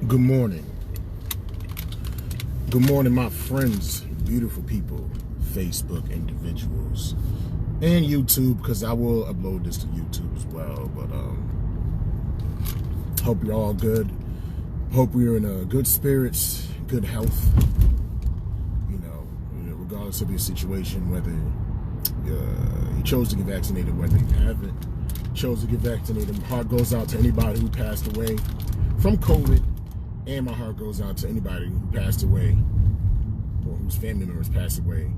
Good morning. Good morning, my friends, beautiful people, Facebook individuals, and YouTube, because I will upload this to YouTube as well. But hope you're all good. Hope we're in good spirits, good health. You know, regardless of your situation, whether you chose to get vaccinated, whether you haven't chose to get vaccinated. My heart goes out to anybody who passed away from COVID. And my heart goes out to anybody who passed away or whose family members passed away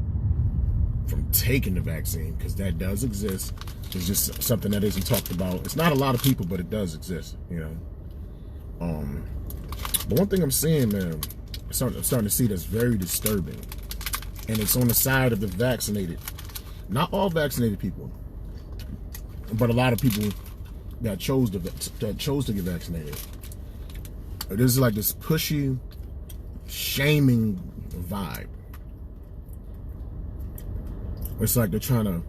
from taking the vaccine, because that does exist. It's just something that isn't talked about. It's not a lot of people, but it does exist, you know. But one thing I'm seeing, man, I'm starting to see that's very disturbing, and it's on the side of the vaccinated. Not all vaccinated people, but a lot of people that chose to get vaccinated. This is like this pushy, shaming vibe. It's like they're trying to,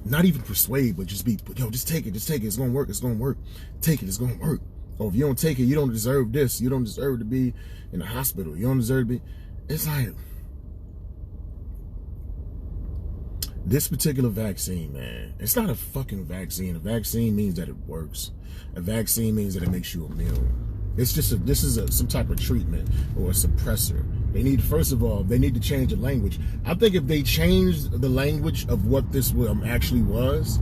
not even persuade, but just be, just take it, it's gonna work, take it, it's gonna work. Or if you don't take it, you don't deserve this, you don't deserve to be in the hospital, you don't deserve to be. It's like, this particular vaccine, man, it's not a fucking vaccine. A vaccine means that it works. A vaccine means that it makes you immune. It's just some type of treatment or a suppressor. They need, first of all, they need to change the language. I think if they changed the language of what this actually was,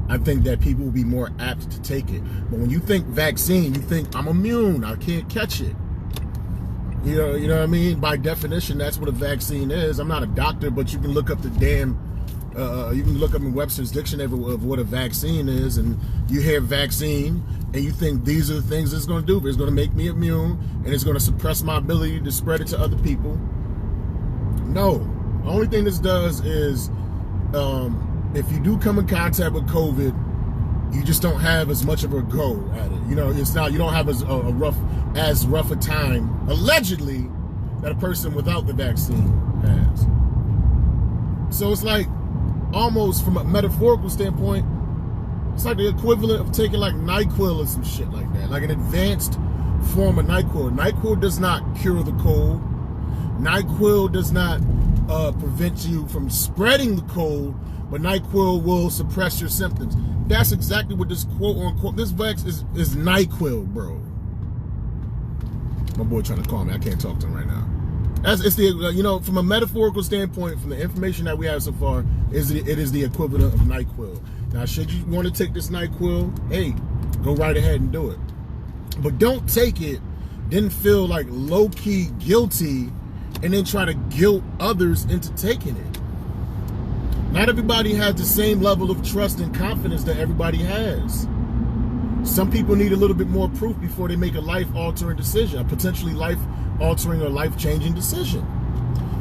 I think that people will be more apt to take it. But when you think vaccine, you think I'm immune, I can't catch it. You know what I mean? By definition, that's what a vaccine is. I'm not a doctor, but you can look up the damn you can look up in Webster's dictionary of what a vaccine is, and you hear vaccine, and you think these are the things it's going to do. It's going to make me immune, and it's going to suppress my ability to spread it to other people. No. The only thing this does is, if you do come in contact with COVID, you just don't have as much of a go at it. It's not, you don't have as rough a time, allegedly, that a person without the vaccine has. So it's like, almost from a metaphorical standpoint, it's like the equivalent of taking like NyQuil or some shit like that, like an advanced form of NyQuil. NyQuil does not cure the cold. NyQuil does not prevent you from spreading the cold, but NyQuil will suppress your symptoms. That's exactly what this quote-unquote, this vax is NyQuil, bro. My boy trying to call me. I can't talk to him right now. It's the, from a metaphorical standpoint, from the information that we have so far, it is the equivalent of NyQuil. Now, should you want to take this NyQuil, hey, go right ahead and do it. But don't take it, then feel like low-key guilty, and then try to guilt others into taking it. Not everybody has the same level of trust and confidence that everybody has. Some people need a little bit more proof before they make a life-altering decision, a potentially life-altering or life-changing decision.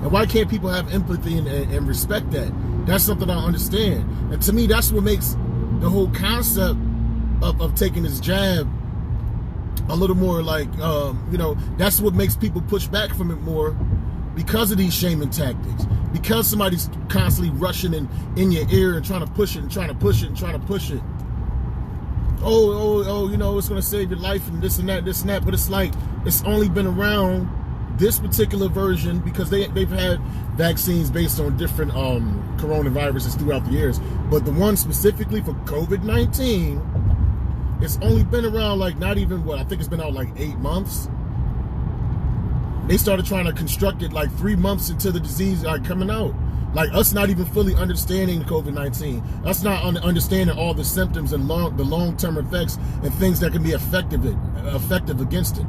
And why can't people have empathy and respect that? That's something I don't understand. And to me, that's what makes the whole concept of taking this jab a little more like, that's what makes people push back from it more, because of these shaming tactics. Because somebody's constantly rushing in your ear and trying to push it and trying to push it and trying to push it. Oh, it's going to save your life and this and that. But it's like, it's only been around, this particular version, because they've had vaccines based on different coronaviruses throughout the years. But the one specifically for COVID-19, it's only been around like not even, I think it's been out like 8 months. They started trying to construct it like 3 months into the disease coming out. Like us not even fully understanding COVID-19, us not understanding all the symptoms and the long-term effects and things that can be effective against it.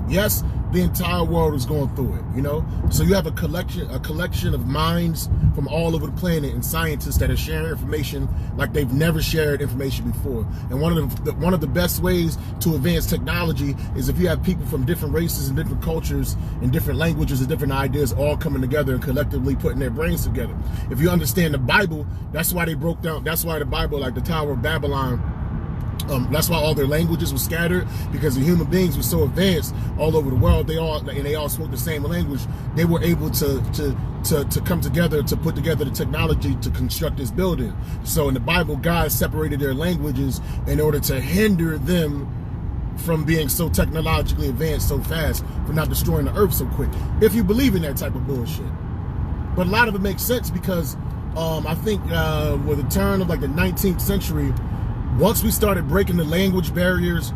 Yes, the entire world is going through it, So you have a collection of minds from all over the planet and scientists that are sharing information like they've never shared information before. And one of the best ways to advance technology is if you have people from different races and different cultures and different languages and different ideas all coming together and collectively putting their brains together. If you understand the Bible, that's why the Bible, like the Tower of Babylon, that's why all their languages were scattered, because the human beings were so advanced all over the world. They all spoke the same language. They were able to come together to put together the technology to construct this building. So in the Bible, God separated their languages in order to hinder them from being so technologically advanced so fast, for not destroying the earth so quick, if you believe in that type of bullshit. But a lot of it makes sense because I think with the turn of like the 19th century, once we started breaking the language barriers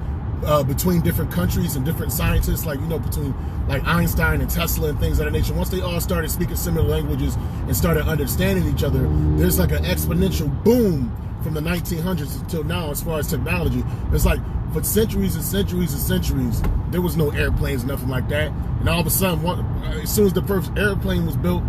between different countries and different scientists, like, you know, between like Einstein and Tesla and things of that nature, once they all started speaking similar languages and started understanding each other, there's like an exponential boom from the 1900s until now as far as technology. It's like for centuries and centuries and centuries, there was no airplanes, nothing like that. And all of a sudden, as soon as the first airplane was built,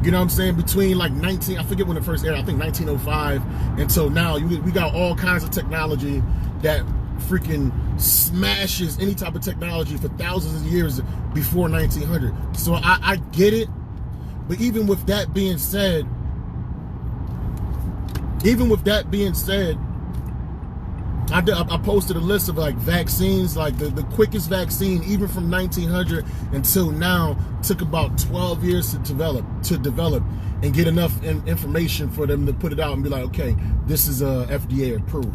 you know what I'm saying, between like I forget when the first air, I think 1905 until now, we got all kinds of technology that freaking smashes any type of technology for thousands of years before 1900. So I get it, but even with that being said, I posted a list of like vaccines, like the quickest vaccine, even from 1900 until now, took about 12 years to develop and get enough information for them to put it out and be like, okay, this is FDA approved.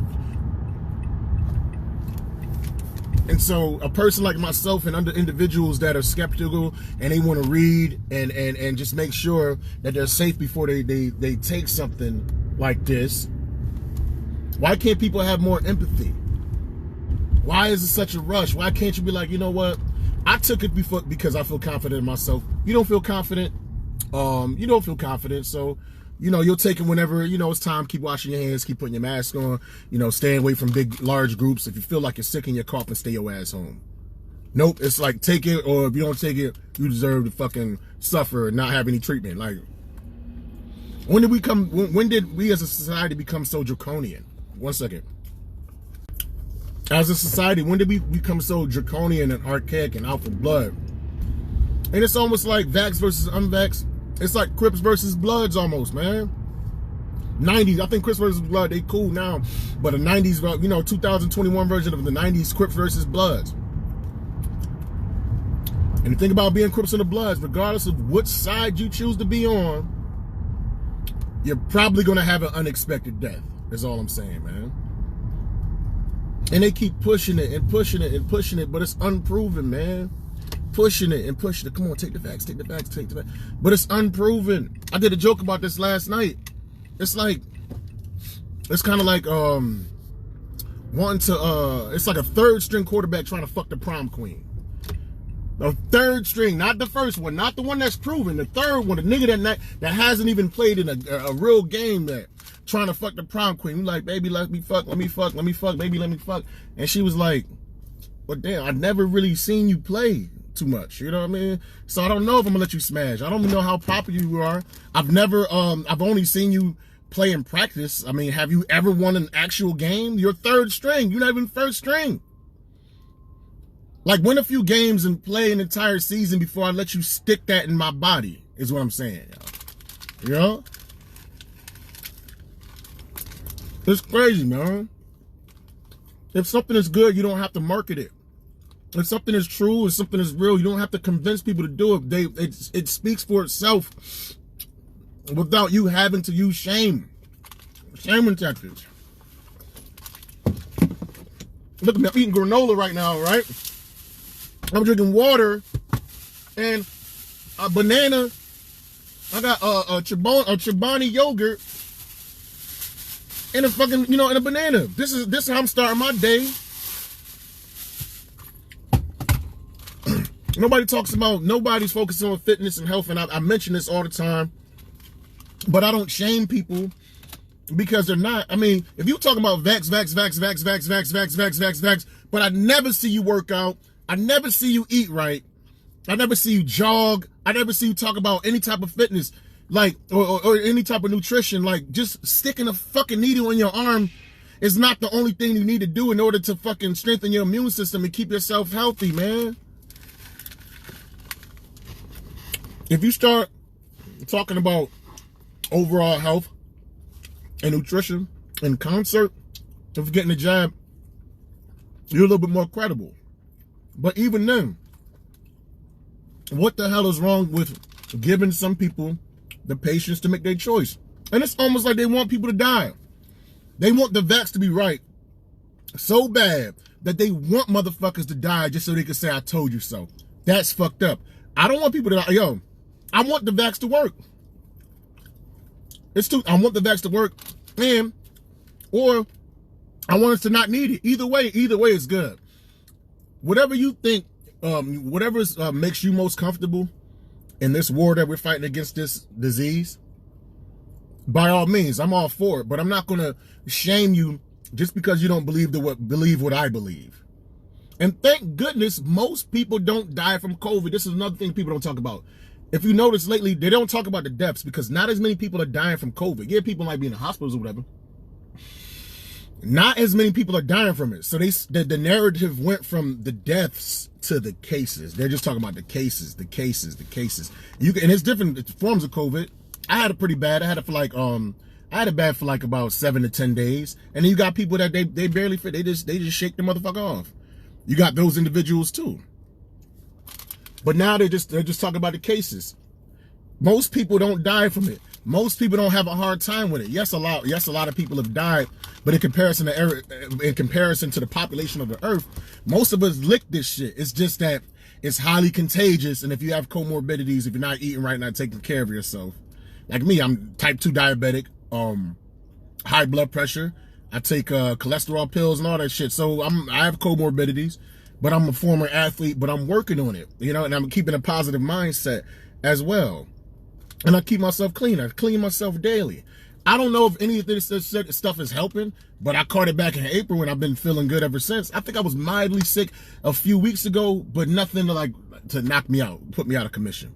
And so a person like myself and other individuals that are skeptical and they want to read and just make sure that they're safe before they take something like this, why can't people have more empathy? Why is it such a rush? Why can't you be like, you know what? I took it because I feel confident in myself. You don't feel confident. You don't feel confident. So, you know, you'll take it whenever, you know, it's time. Keep washing your hands, keep putting your mask on, you know, stay away from large groups. If you feel like you're sick and you're coughing, stay your ass home. Nope. It's like, take it, or if you don't take it, you deserve to fucking suffer and not have any treatment. Like, when did we as a society become so draconian? One second. As a society, when did we become so draconian and archaic and out for blood? And it's almost like vax versus unvax. It's like Crips versus Bloods almost, man. 90s, I think Crips versus Blood, they cool now. But the 90s, you know, 2021 version of the 90s, Crips versus Bloods. And the thing about being Crips and the Bloods, regardless of which side you choose to be on, you're probably going to have an unexpected death. Is all I'm saying, man. And they keep pushing it and pushing it and pushing it, but it's unproven, man. Pushing it and pushing it. Come on, take the facts, take the facts, take the facts. But it's unproven. I did a joke about this last night. It's like, it's kind of like wanting to, it's like a third string quarterback trying to fuck the prom queen. The third string, not the first one, not the one that's proven. The third one, the nigga that hasn't even played in a real game, that trying to fuck the prom queen. He's like, baby, let me fuck, baby, let me fuck. And she was like, well, damn, I've never really seen you play too much, you know what I mean? So I don't know if I'm gonna let you smash. I don't know how popular you are. I've only seen you play in practice. I mean, have you ever won an actual game? You're third string. You're not even first string. Like, win a few games and play an entire season before I let you stick that in my body, is what I'm saying, y'all. You know? It's crazy, man. If something is good, you don't have to market it. If something is true, if something is real, you don't have to convince people to do it. It speaks for itself without you having to use shame. Shaming tactics. Look at me, I'm eating granola right now, right? I'm drinking water and a banana. I got a Chobani yogurt and a fucking, you know, and a banana. This is how I'm starting my day. Nobody's focusing on fitness and health, and I mention this all the time, but I don't shame people because they're not. I mean, if you talking about vax, but I never see you work out, I never see you eat right, I never see you jog, I never see you talk about any type of fitness, like, or any type of nutrition. Like, just sticking a fucking needle in your arm is not the only thing you need to do in order to fucking strengthen your immune system and keep yourself healthy, man. If you start talking about overall health and nutrition in concert with getting a jab, you're a little bit more credible. But even then, what the hell is wrong with giving some people the patience to make their choice? And it's almost like they want people to die. They want the vax to be right so bad that they want motherfuckers to die just so they can say, I told you so. That's fucked up. I don't want people to, yo, I want the vax to work. I want the vax to work, or I want us to not need it. Either way is good. Whatever you think, whatever makes you most comfortable in this war that we're fighting against this disease, by all means, I'm all for it. But I'm not going to shame you just because you don't believe what I believe. And thank goodness most people don't die from COVID. This is another thing people don't talk about. If you notice lately, they don't talk about the deaths because not as many people are dying from COVID. Yeah, people might be in the hospitals or whatever. Not as many people are dying from it. So the narrative went from the deaths to the cases. They're just talking about the cases. And it's different forms of COVID. I had it pretty bad. I had it bad for like about 7 to 10 days. And then you got people that they barely fit. They just shake the motherfucker off. You got those individuals too. But now they're just talking about the cases. Most people don't die from it. Most people don't have a hard time with it. Yes, a lot of people have died, but in comparison to the population of the earth, most of us lick this shit. It's just that it's highly contagious, and if you have comorbidities, if you're not eating right, not taking care of yourself, like me, I'm type 2 diabetic, high blood pressure. I take cholesterol pills and all that shit. So I have comorbidities, but I'm a former athlete, but I'm working on it, you know, and I'm keeping a positive mindset as well. And I keep myself clean. I clean myself daily. I don't know if any of this stuff is helping, but I caught it back in April and I've been feeling good ever since. I think I was mildly sick a few weeks ago, but nothing to knock me out, put me out of commission.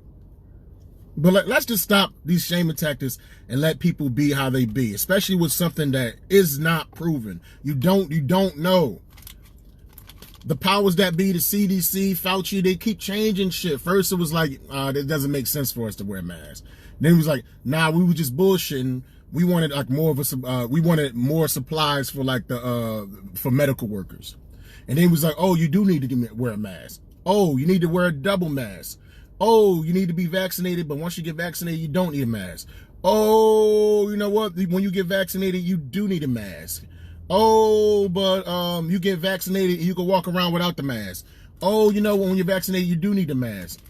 But let's just stop these shaming tactics and let people be how they be, especially with something that is not proven. You don't know. The powers that be, the CDC, Fauci, they keep changing shit. First it was like, it doesn't make sense for us to wear masks. Then it was like, nah, we were just bullshitting. We wanted like we wanted more supplies for like for medical workers. And then it was like, oh, you do need to wear a mask. Oh, you need to wear a double mask. Oh, you need to be vaccinated, but once you get vaccinated, you don't need a mask. Oh, you know what? When you get vaccinated, you do need a mask. Oh, but you get vaccinated and you can walk around without the mask. Oh, you know, when you're vaccinated, you do need a mask.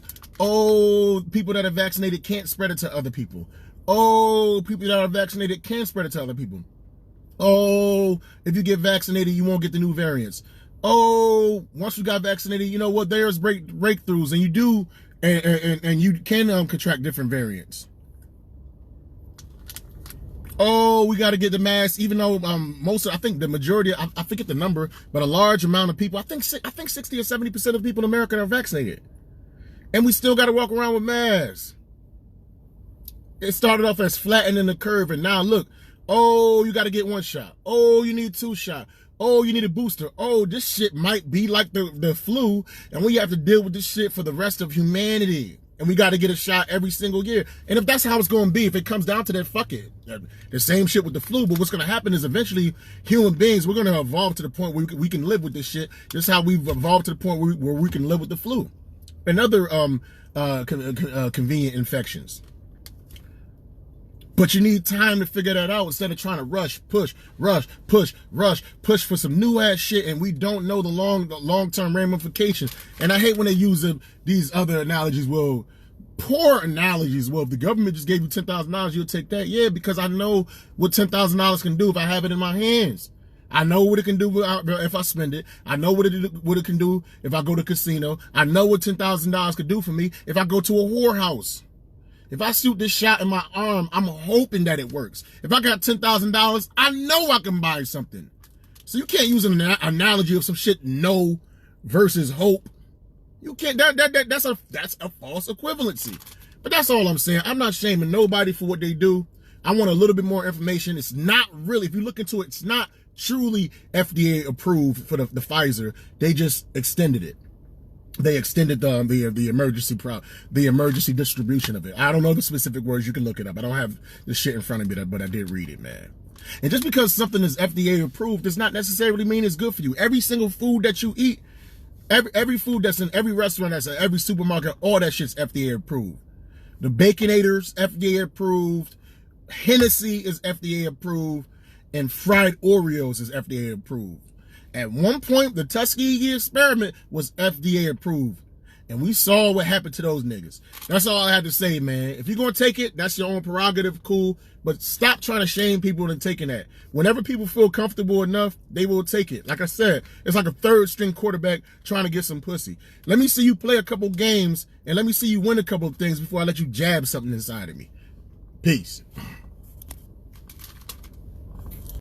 Oh, people that are vaccinated can't spread it to other people. Oh, people that are vaccinated can spread it to other people. Oh, if you get vaccinated, you won't get the new variants. Oh, once you got vaccinated, you know what? There's breakthroughs, and you do, and you can contract different variants. Oh, we got to get the mask, even though I think the majority, I forget the number, but a large amount of people, I think 60 or 70% of people in America are vaccinated. And we still got to walk around with masks. It started off as flattening the curve, and now look, oh, you got to get 1 shot. Oh, you need 2 shots. Oh, you need a booster. Oh, this shit might be like the flu, and we have to deal with this shit for the rest of humanity. And we got to get a shot every single year. And if that's how it's going to be, if it comes down to that, fuck it. The same shit with the flu. But what's going to happen is eventually human beings, we're going to evolve to the point where we can live with this shit. Just how we've evolved to the point where we can live with the flu and other convenient infections. But you need time to figure that out instead of trying to rush for some new ass shit, and we don't know the long-term ramifications. And I hate when they use these other analogies. Well, poor analogies. Well, if the government just gave you $10,000, you'll take that. Yeah, because I know what $10,000 can do if I have it in my hands. I know what it can do if I spend it. I know what it can do if I go to a casino. I know what $10,000 could do for me if I go to a whorehouse. If I shoot this shot in my arm, I'm hoping that it works. If I got $10,000, I know I can buy something. So you can't use an analogy of some shit, no versus hope. You can't. That's a false equivalency. But that's all I'm saying. I'm not shaming nobody for what they do. I want a little bit more information. It's not really, if you look into it, it's not truly FDA approved for the Pfizer. They just extended it. They extended the emergency distribution of it. I don't know the specific words. You can look it up. I don't have the shit in front of me, but I did read it, man. And just because something is FDA approved does not necessarily mean it's good for you. Every single food that you eat, every food that's in every restaurant, that's in every supermarket, all that shit's FDA approved. The Baconators, FDA approved. Hennessy is FDA approved. And fried Oreos is FDA approved. At one point, the Tuskegee experiment was FDA approved. And we saw what happened to those niggas. That's all I had to say, man. If you're going to take it, that's your own prerogative, cool. But stop trying to shame people into taking that. Whenever people feel comfortable enough, they will take it. Like I said, it's like a third string quarterback trying to get some pussy. Let me see you play a couple games and let me see you win a couple of things before I let you jab something inside of me. Peace.